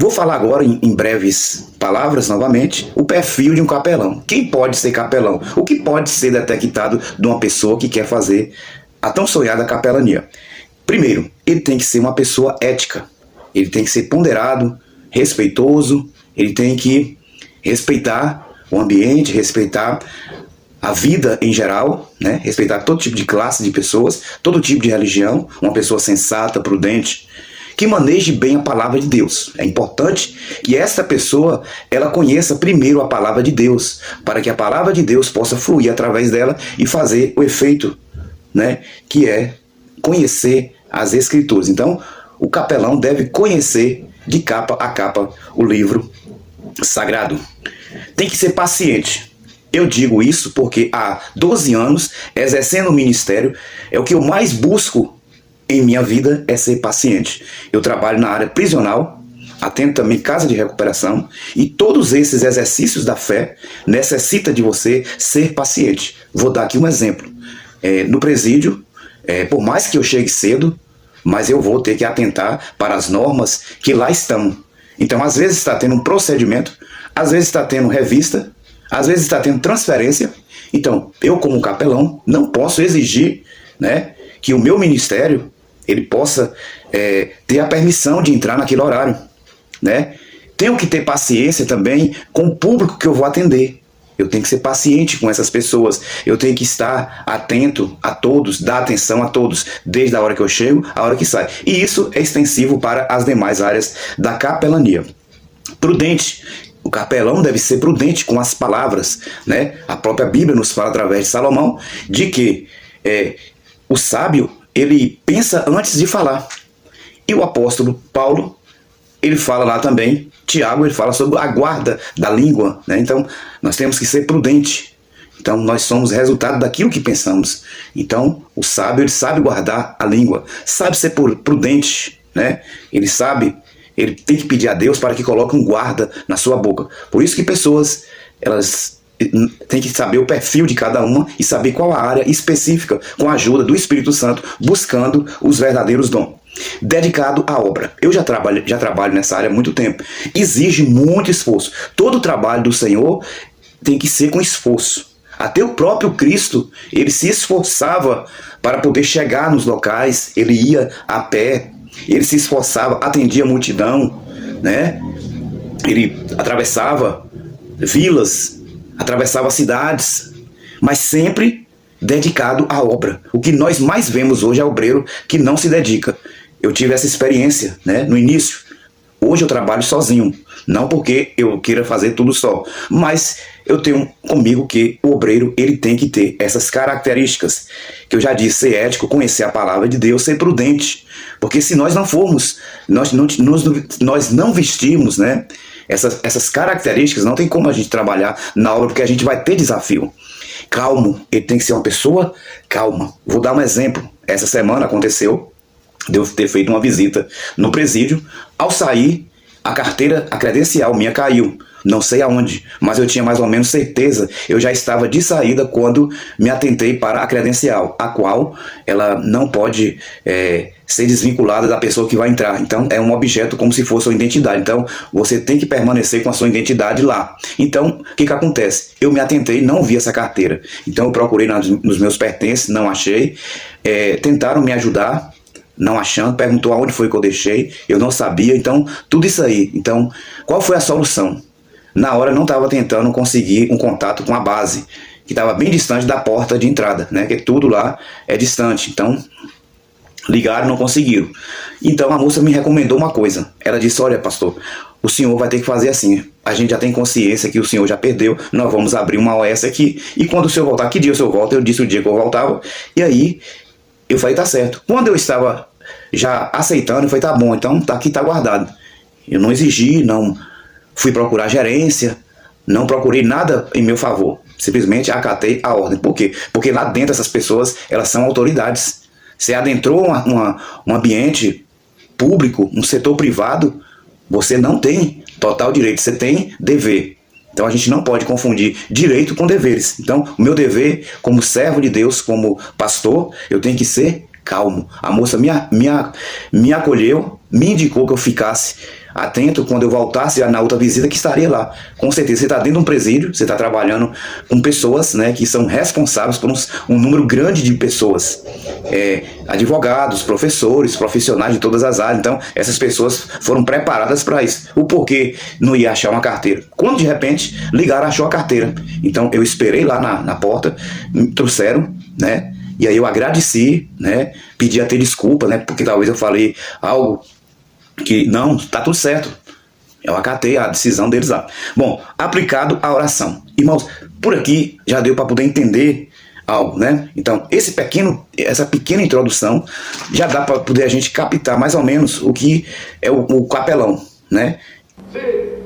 Vou falar agora, em breves palavras, novamente, o perfil de um capelão. Quem pode ser capelão? O que pode ser detectado de uma pessoa que quer fazer a tão sonhada capelania? Primeiro, ele tem que ser uma pessoa ética. Ele tem que ser ponderado, respeitoso, ele tem que respeitar o ambiente, respeitar a vida em geral, né? Respeitar todo tipo de classe de pessoas, todo tipo de religião, uma pessoa sensata, prudente, que maneje bem a palavra de Deus. É importante que esta pessoa ela conheça primeiro a palavra de Deus, para que a palavra de Deus possa fluir através dela e fazer o efeito, né? Que é conhecer as Escrituras. Então, o capelão deve conhecer de capa a capa o livro sagrado. Tem que ser paciente. Eu digo isso porque há 12 anos, exercendo o ministério, é o que eu mais busco em minha vida é ser paciente. Eu trabalho na área prisional, atendo também casa de recuperação, e todos esses exercícios da fé necessitam de você ser paciente. Vou dar aqui um exemplo. No presídio, por mais que eu chegue cedo, mas eu vou ter que atentar para as normas que lá estão. Então, às vezes está tendo um procedimento, às vezes está tendo revista, às vezes está tendo transferência. Então, eu como capelão não posso exigir, né, que o meu ministério ele possa ter a permissão de entrar naquele horário, né? Tenho que ter paciência também com o público que eu vou atender. Eu tenho que ser paciente com essas pessoas. Eu tenho que estar atento a todos, dar atenção a todos, desde a hora que eu chego à hora que sai. E isso é extensivo para as demais áreas da capelania. Prudente. O capelão deve ser prudente com as palavras, né? A própria Bíblia nos fala através de Salomão de que o sábio ele pensa antes de falar. E o apóstolo Paulo, ele fala lá também, Tiago, ele fala sobre a guarda da língua, né? Então, nós temos que ser prudente. Então, nós somos resultado daquilo que pensamos. Então, o sábio, ele sabe guardar a língua, sabe ser prudente, né? Ele tem que pedir a Deus para que coloque um guarda na sua boca. Por isso que pessoas, elas tem que saber o perfil de cada uma e saber qual a área específica, com a ajuda do Espírito Santo, buscando os verdadeiros dons. Dedicado à obra. Eu já trabalho nessa área há muito tempo. Exige muito esforço. Todo o trabalho do Senhor tem que ser com esforço. Até o próprio Cristo, ele se esforçava para poder chegar nos locais, ele ia a pé, ele se esforçava, atendia a multidão, né? Ele atravessava vilas, atravessava cidades, mas sempre dedicado à obra. O que nós mais vemos hoje é obreiro que não se dedica. Eu tive essa experiência, né, no início. Hoje eu trabalho sozinho, não porque eu queira fazer tudo só, mas eu tenho comigo que o obreiro ele tem que ter essas características, que eu já disse, ser ético, conhecer a palavra de Deus, ser prudente, porque se nós não formos, nós não vestimos, né, essas características, não tem como a gente trabalhar na obra, porque a gente vai ter desafio. Calmo, ele tem que ser uma pessoa calma. Vou dar um exemplo. Essa semana aconteceu de eu ter feito uma visita no presídio. Ao sair, a carteira, a credencial minha caiu. Não sei aonde, mas eu tinha mais ou menos certeza. Eu já estava de saída quando me atentei para a credencial, a qual ela não pode ser desvinculada da pessoa que vai entrar. Então é um objeto como se fosse uma identidade. Então você tem que permanecer com a sua identidade lá. Então o que acontece? Eu me atentei, não vi essa carteira. Então eu procurei nos meus pertences, não achei. Tentaram me ajudar, não achando, perguntou aonde foi que eu deixei, eu não sabia. Então tudo isso aí. Então qual foi a solução? Na hora não estava tentando conseguir um contato com a base, que estava bem distante da porta de entrada, né? Que tudo lá é distante. Então, ligaram, não conseguiram. Então a moça me recomendou uma coisa. Ela disse, olha pastor, o senhor vai ter que fazer assim. A gente já tem consciência que o senhor já perdeu, nós vamos abrir uma OS aqui, e quando o senhor voltar, que dia o senhor volta? Eu disse o dia que eu voltava, e aí eu falei, tá certo. Quando eu estava já aceitando, eu falei, tá bom, então tá aqui, tá guardado. Eu não exigi, não fui procurar gerência, não procurei nada em meu favor. Simplesmente acatei a ordem. Por quê? Porque lá dentro essas pessoas, elas são autoridades. Você adentrou um ambiente público, um setor privado, você não tem total direito, você tem dever. Então a gente não pode confundir direito com deveres. Então o meu dever como servo de Deus, como pastor, eu tenho que ser calmo. A moça me acolheu, me indicou que eu ficasse atento quando eu voltasse na outra visita que estaria lá. Com certeza, você está dentro de um presídio, você está trabalhando com pessoas, né, que são responsáveis por um número grande de pessoas. Advogados, professores, profissionais de todas as áreas. Então, essas pessoas foram preparadas para isso. O porquê não ia achar uma carteira? Quando de repente ligaram, achou a carteira. Então, eu esperei lá na porta, me trouxeram, né? E aí eu agradeci, né? Pedi até desculpa, né? Porque talvez eu falei algo que não, tá tudo certo. Eu acatei a decisão deles lá. Bom, aplicado à oração. Irmãos, por aqui já deu para poder entender algo, né? Então, essa pequena introdução já dá para poder a gente captar mais ou menos o que é o capelão, né? Sim.